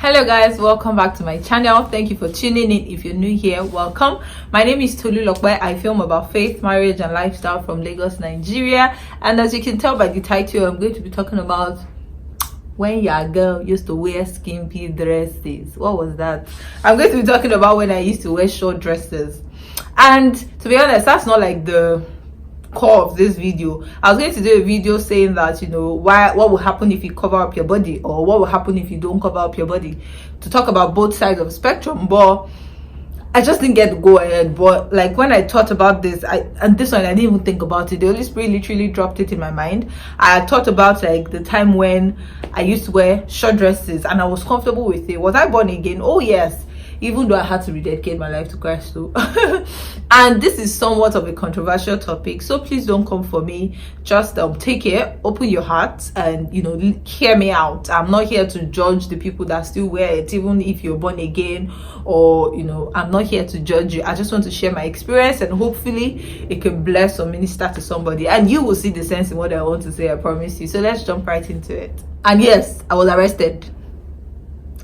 Hello guys, welcome back to my channel. Thank you for tuning in. If you're new here, welcome. My name is Tolulope. I film about faith, marriage and lifestyle from Lagos, Nigeria. And as you can tell by the title, I'm going to be talking about when your girl used to wear skimpy dresses. What was that? I'm going to be talking about when I used to wear short dresses. And to be honest, that's not like the core of this video. I was going to do a video saying that, you know, what will happen if you cover up your body, or what will happen if you don't cover up your body, to talk about both sides of the spectrum, but I just didn't get to go ahead. But like when I thought about this, I didn't even think about it. The Holy Spirit literally dropped it in my mind. I had thought about like the time when I used to wear short dresses and I was comfortable with it. Was I born again? Oh yes, even though I had to rededicate my life to Christ too. And this is somewhat of a controversial topic, so please don't come for me. Just take it, open your heart, and you know, hear me out. I'm not here to judge the people that still wear it, even if you're born again, or you know, I'm not here to judge you. I just want to share my experience, and hopefully it can bless or minister to somebody, and you will see the sense in what I want to say, I promise you. So let's jump right into it. And yes, I was arrested.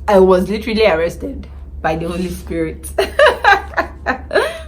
I was literally arrested by the Holy Spirit.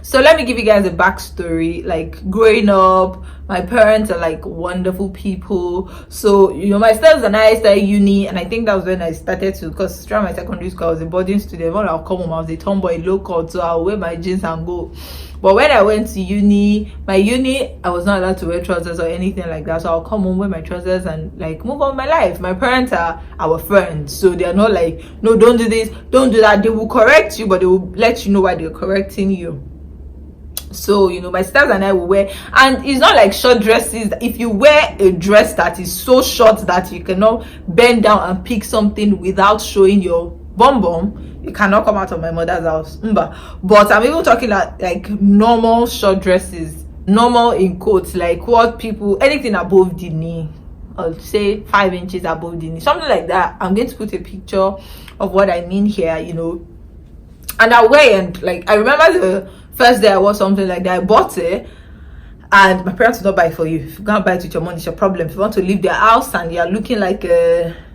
So let me give you guys a backstory. Like growing up, my parents are like wonderful people. So you know, my stars and I started uni, and I think that was when I started to, because throughout my secondary school I was a boarding student. When I'll come home, I was a tomboy, local, so I'll wear my jeans and go. But when I went to uni, I was not allowed to wear trousers or anything like that. So I'll come home, wear my trousers, and like move on with my life. My parents are our friends, so they're not like, no, don't do this, don't do that. They will correct you, but they will let you know why they're correcting you. So you know, my sisters and I will wear, and it's not like short dresses. If you wear a dress that is so short that you cannot bend down and pick something without showing your bum bum, you cannot come out of my mother's house. But I'm even talking like normal short dresses, normal in quotes, like what people, anything above the knee, I'll say 5 inches above the knee, something like that. I'm going to put a picture of what I mean here, you know. And I wear, and like I remember the first day I wore something like that, I bought it, and my parents will not buy it for you. If you can't buy it with your money, it's your problem. If you want to leave their house and you're looking like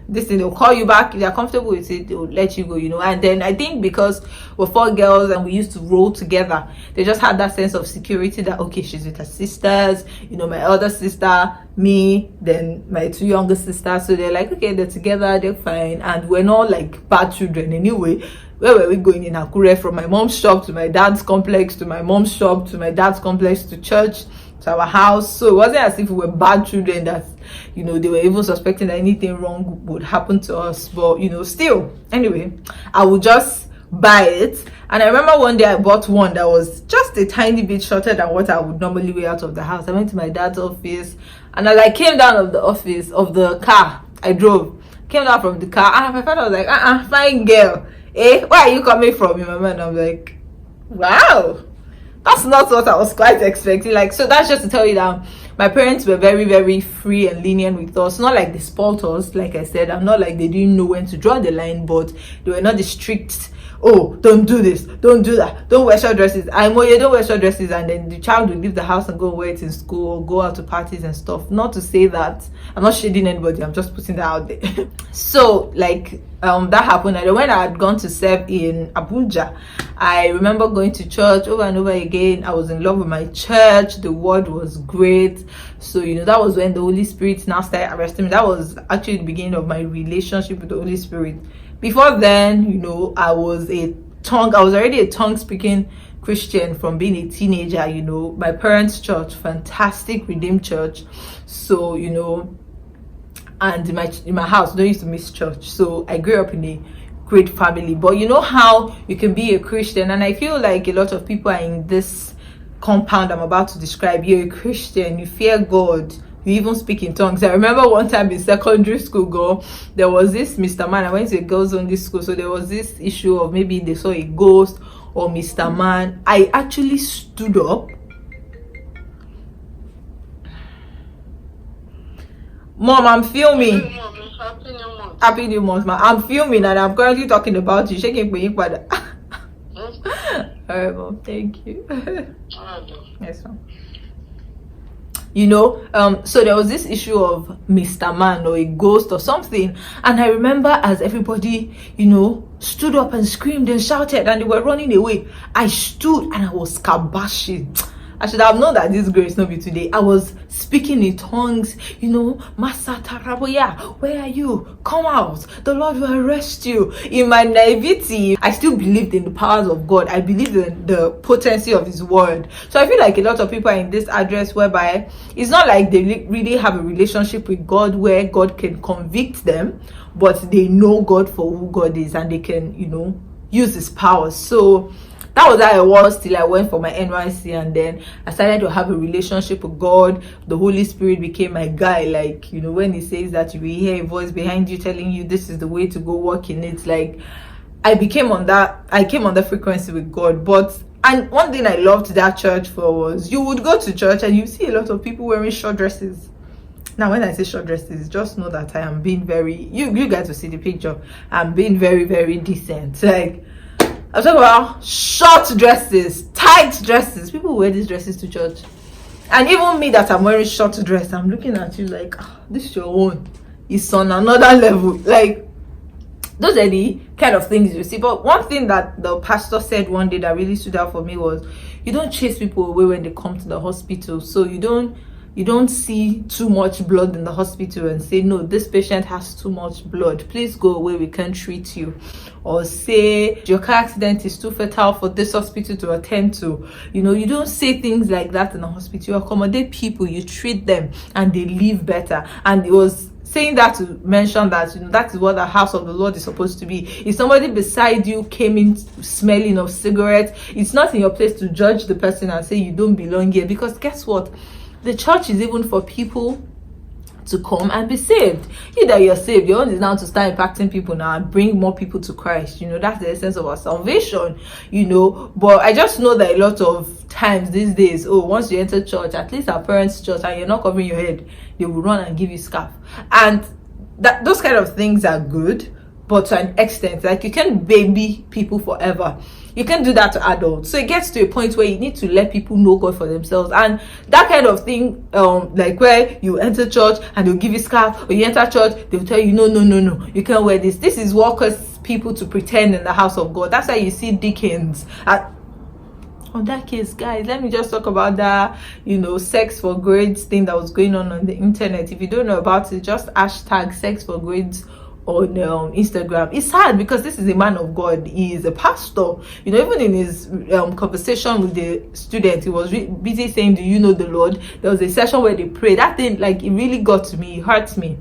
this thing, they'll call you back. If they're comfortable with it, they'll let you go, you know. And then I think because we're 4 girls and we used to roll together, they just had that sense of security that, okay, she's with her sisters, you know, my elder sister, me, then my 2 younger sisters. So they're like, okay, they're together, they're fine, and we're not like bad children anyway. Where were we going in Akure? From my mom's shop to my dad's complex, to my mom's shop to my dad's complex, to church, to our house. So it wasn't as if we were bad children that, you know, they were even suspecting that anything wrong would happen to us. But you know, still, anyway, I would just buy it. And I remember one day I bought one that was just a tiny bit shorter than what I would normally wear out of the house. I went to my dad's office, and as I came down of the car, I came down from the car, and my father was like, fine girl, where are you coming from? In my mind, I'm like, wow, that's not what I was quite expecting. Like, so that's just to tell you that my parents were very, very free and lenient with us. Not like they spoiled us, like I said. I'm not like they didn't know when to draw the line, but they were not the strict, oh, don't do this, don't do that, don't wear short dresses. I know you don't wear short dresses, and then the child will leave the house and go wear it in school or go out to parties and stuff. Not to say that I'm not shading anybody, I'm just putting that out there. So like that happened. And when I had gone to serve in Abuja, I remember going to church over and over again. I was in love with my church. The word was great. So you know, that was when the Holy Spirit now started arresting me. That was actually the beginning of my relationship with the Holy Spirit. Before then, you know, I was already a tongue speaking Christian from being a teenager. You know, my parents' church, fantastic redeemed church. So you know, and in my house, don't used to miss church. So I grew up in a great family. But you know how you can be a Christian, and I feel like a lot of people are in this compound I'm about to describe. You're a Christian, you fear God, you even speak in tongues. I remember one time in secondary school, there was this Mr. Man. I went to a girls only school, so there was this issue of maybe they saw a ghost or Mr. Man. I actually stood up. Mom, I'm filming. Happy New Month, man. I'm filming and I'm currently talking about you. Shaking for you, father. Alright, Mom. Thank you. Yes, ma'am. You know, so there was this issue of Mr. Man or a ghost or something, and I remember as everybody, you know, stood up and screamed and shouted, and they were running away. I stood and I was kabashing. I should have known that this grace not be today. I was speaking in tongues, Masataraboya, where are you? Come out. The Lord will arrest you. In my naivety, I still believed in the powers of God. I believed in the potency of His word. So I feel like a lot of people are in this address whereby it's not like they really have a relationship with God where God can convict them, but they know God for who God is, and they can, use His powers. So that was how I was till I went for my NYC, and then I started to have a relationship with God. The Holy Spirit became my guy. Like, when He says that, you will hear a voice behind you telling you this is the way to go walk in it. Like, I came on that frequency with God. And one thing I loved that church for was, you would go to church and you see a lot of people wearing short dresses. Now, when I say short dresses, just know that I am being very, you guys will see the picture, I'm being very, very decent. Like, I'm talking about short dresses, tight dresses. People wear these dresses to church. And even me that I'm wearing short dress, I'm looking at you like, this is your own. It's on another level. Like, those are the kind of things you see. But one thing that the pastor said one day that really stood out for me was, you don't chase people away when they come to the hospital. So you don't see too much blood in the hospital and say, no, this patient has too much blood, please go away, we can't treat you. Or say, your car accident is too fatal for this hospital to attend to. You don't say things like that in the hospital. You accommodate people, you treat them, and they live better. And it was saying that to mention that, that is what the house of the Lord is supposed to be. If somebody beside you came in smelling of cigarettes, it's not in your place to judge the person and say you don't belong here, because guess what? The church is even for people to come and be saved. You that you're saved, your own is now to start impacting people now and bring more people to Christ. That's the essence of our salvation, But I just know that a lot of times these days, once you enter church, at least our parents' church, and you're not covering your head, they will run and give you scarf. And those kind of things are good, but to an extent, like, you can't baby people forever. You can't do that to adults. So it gets to a point where you need to let people know God for themselves. And that kind of thing, like where you enter church and they'll give you scarf, or you enter church, they'll tell you, no, you can't wear this. This is what causes people to pretend in the house of God. That's why you see deacons. On that case, guys, let me just talk about that, sex for grades thing that was going on the internet. If you don't know about it, just hashtag sex for grades on Instagram. It's sad because this is a man of God. He is a pastor. Even in his conversation with the student, he was busy saying, do you know the Lord? There was a session where they prayed. That thing, like, it really got to me. It hurts me.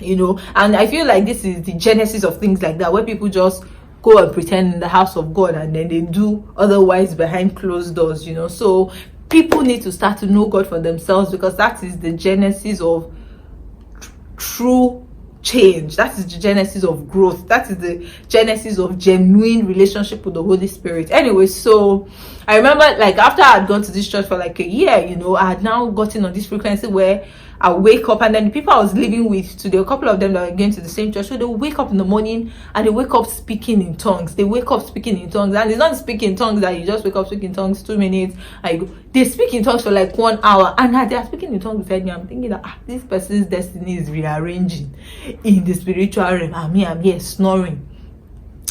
And I feel like this is the genesis of things like that, where people just go and pretend in the house of God and then they do otherwise behind closed doors. So people need to start to know God for themselves, because that is the genesis of true change. That is the genesis of growth. That is the genesis of genuine relationship with the Holy Spirit. Anyway, so I remember, like, after I had gone to this church for like a year, I had now gotten on this frequency where I wake up, and then the people I was living with, so there were a couple of them that were going to the same church, so they wake up in the morning and they wake up speaking in tongues. And it's not speaking in tongues that you just wake up speaking in tongues 2 minutes and you go. They speak in tongues for like 1 hour, and as they are speaking in tongues beside me, I'm thinking that this person's destiny is rearranging in the spiritual realm, and me, I'm here snoring.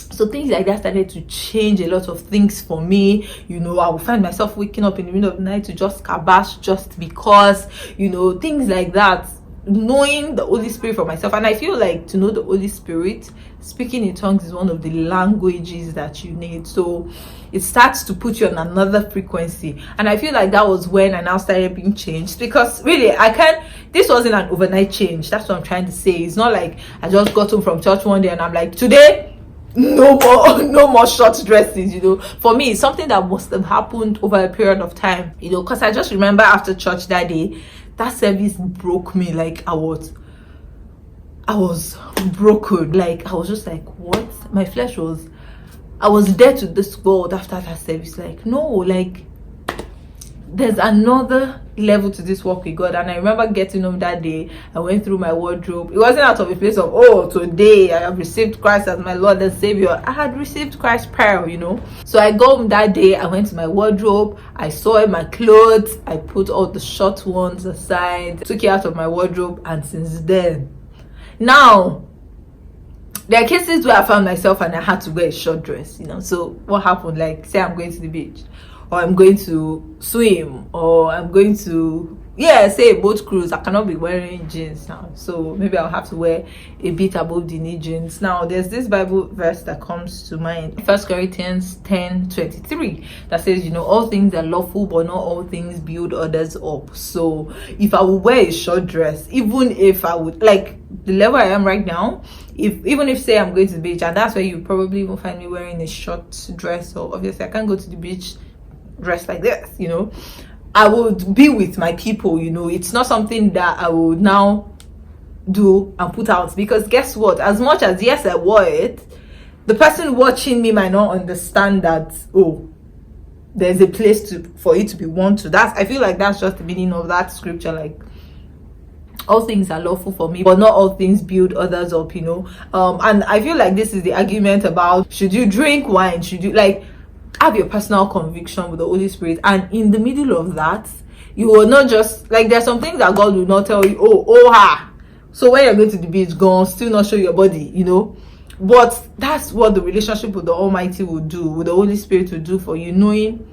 So things like that started to change a lot of things for me. I would find myself waking up in the middle of the night to just kabash just because, things like that. Knowing the Holy Spirit for myself. And I feel like to know the Holy Spirit, speaking in tongues is one of the languages that you need. So it starts to put you on another frequency. And I feel like that was when I now started being changed, because really this wasn't an overnight change. That's what I'm trying to say. It's not like I just got home from church one day and I'm like, today, no more short dresses. For me, it's something that must have happened over a period of time, because I just remember after church that day, that service broke me. Like, I was broken. Like, I was just like, what? I was dead to this world after that service. Like, no, like, there's another level to this walk with God. And I remember getting home that day, I went through my wardrobe. It wasn't out of a place of, today I have received Christ as my Lord and Savior. I had received Christ prior, So I go home that day, I went to my wardrobe, I saw my clothes, I put all the short ones aside, took it out of my wardrobe, and since then, now there are cases where I found myself and I had to wear a short dress, So what happened? Like, say I'm going to the beach, or I'm going to swim, or I'm going to, say a boat cruise. I cannot be wearing jeans now, so maybe I'll have to wear a bit above the knee jeans. Now, there's this Bible verse that comes to mind, 1 Corinthians 10:23, that says, all things are lawful, but not all things build others up. So if I would wear a short dress, even if I would, like the level I am right now, even if say I'm going to the beach, and that's where you probably won't find me wearing a short dress, so obviously I can't go to the beach dressed like this, I would be with my people, It's not something that I would now do and put out, because guess what? As much as yes, I wore it, the person watching me might not understand that, oh, there's a place for it to be worn to. I feel like that's just the meaning of that scripture, like, all things are lawful for me, but not all things build others up, and I feel like this is the argument about, should you drink wine, should you, like, have your personal conviction with the Holy Spirit, and in the middle of that, you will not just, like, there's some things that God will not tell you, so when you're going to the beach, go on, still not show your body, but that's what the relationship with the Almighty will do, with the Holy Spirit will do for you, knowing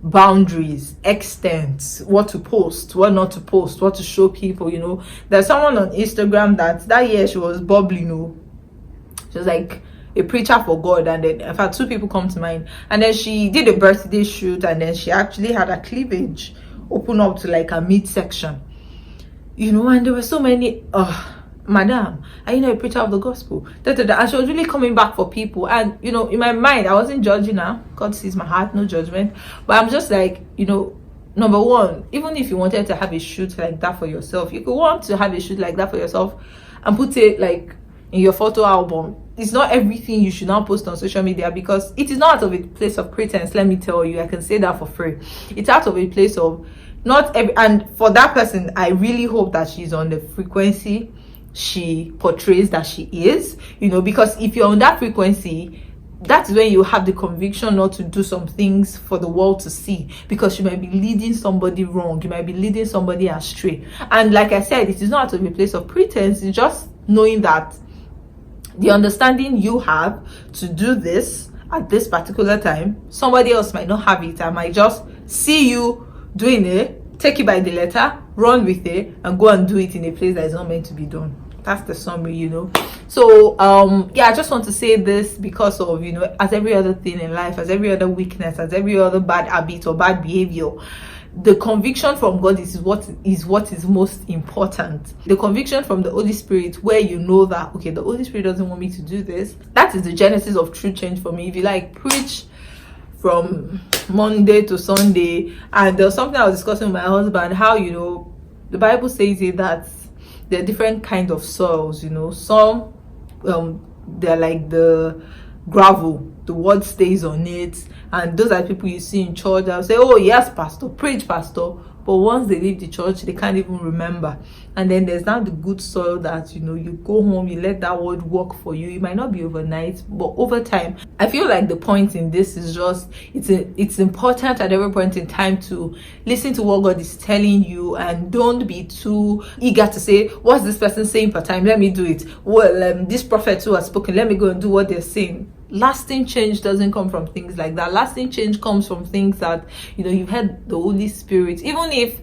boundaries, extents, what to post, what not to post, what to show people. There's someone on Instagram that year she was bubbling, she was like a preacher for God, and then in fact 2 people come to mind, and then she did a birthday shoot, and then she actually had a cleavage open up to like a midsection, and there were so many madam, are you not a preacher of the gospel? And she was really coming back for people, and in my mind I wasn't judging her. God sees my heart, no judgment, but I'm just like, number one, even if you wanted to have a shoot like that for yourself, you could want to have a shoot like that for yourself and put it like in your photo album. It's not everything you should now post on social media, because it is not out of a place of pretense. Let me tell you, I can say that for free. It's out of a place of and for that person, I really hope that she's on the frequency she portrays that she is, because if you're on that frequency, that's when you have the conviction not to do some things for the world to see, because you might be leading somebody wrong, you might be leading somebody astray. And like I said, it is not out of a place of pretense. It's just knowing that the understanding you have to do this at this particular time, somebody else might not have it. I might just see you doing it, take it by the letter, run with it, and go and do it in a place that is not meant to be done. That's the summary, So I just want to say this because of, as every other thing in life, as every other weakness, as every other bad habit or bad behavior, the conviction from God is what is most important. The conviction from the Holy Spirit, where you know that, okay, the Holy Spirit doesn't want me to do this. That is the genesis of true change for me. If you like, preach from Monday to Sunday. And there was something I was discussing with my husband, how, the Bible says it, that there are different kinds of soils, some they're like the gravel, the word stays on it, and those are people you see in church. They'll say, oh yes, pastor, preach, pastor, but once they leave the church, they can't even remember. And then there's now the good soil that you go home, you let that word work for you. It might not be overnight, but over time. I feel like the point in this is just it's important at every point in time to listen to what God is telling you, and don't be too eager to say, what's this person saying per time, let me do it. Well, this prophet who has spoken, let me go and do what they're saying. Lasting change doesn't come from things like that. Lasting change comes from things that you've had the Holy Spirit. Even if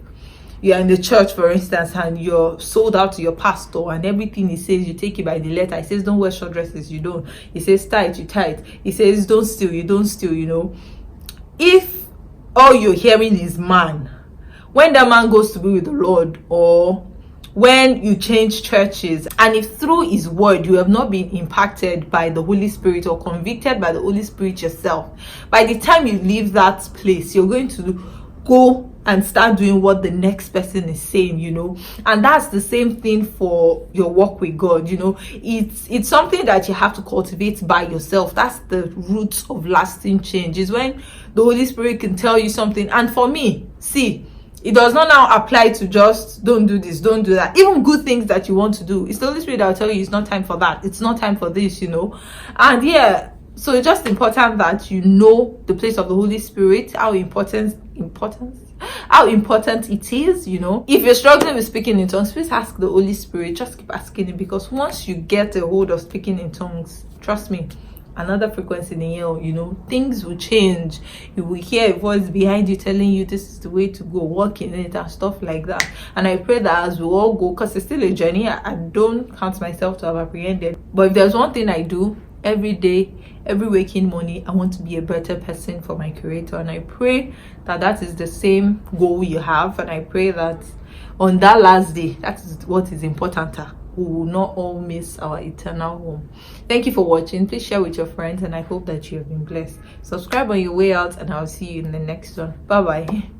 you're in the church, for instance, and you're sold out to your pastor, and everything he says, you take it by the letter. He says, don't wear short dresses, you don't. He says, tithe, you tithe. He says, don't steal, you don't steal, If all you're hearing is man, when that man goes to be with the Lord, or when you change churches, and if through his word you have not been impacted by the Holy Spirit or convicted by the Holy Spirit yourself, by the time you leave that place, you're going to go and start doing what the next person is saying, and that's the same thing for your walk with God. It's something that you have to cultivate by yourself. That's the roots of lasting change, is when the Holy Spirit can tell you something. And for me, see, it does not now apply to just don't do this, don't do that. Even good things that you want to do, it's the Holy Spirit that will tell you it's not time for that, it's not time for this, and so it's just important that you know the place of the Holy Spirit, how important how important it is. You know, if you're struggling with speaking in tongues, please ask the Holy Spirit. Just keep asking him, because once you get a hold of speaking in tongues, trust me, another frequency in the air, you know, things will change. You will hear a voice behind you telling you this is the way to go, walk in it and stuff like that. And I pray that as we all go, because it's still a journey, I don't count myself to have apprehended, but if there's one thing I do every day, every waking morning, I want to be a better person for my Creator. And I pray that that is the same goal you have, and I pray that on that last day, that is what is important. We will not all miss our eternal home. Thank you for watching. Please share with your friends, and I hope that you have been blessed. Subscribe on your way out, and I'll see you in the next one. Bye bye.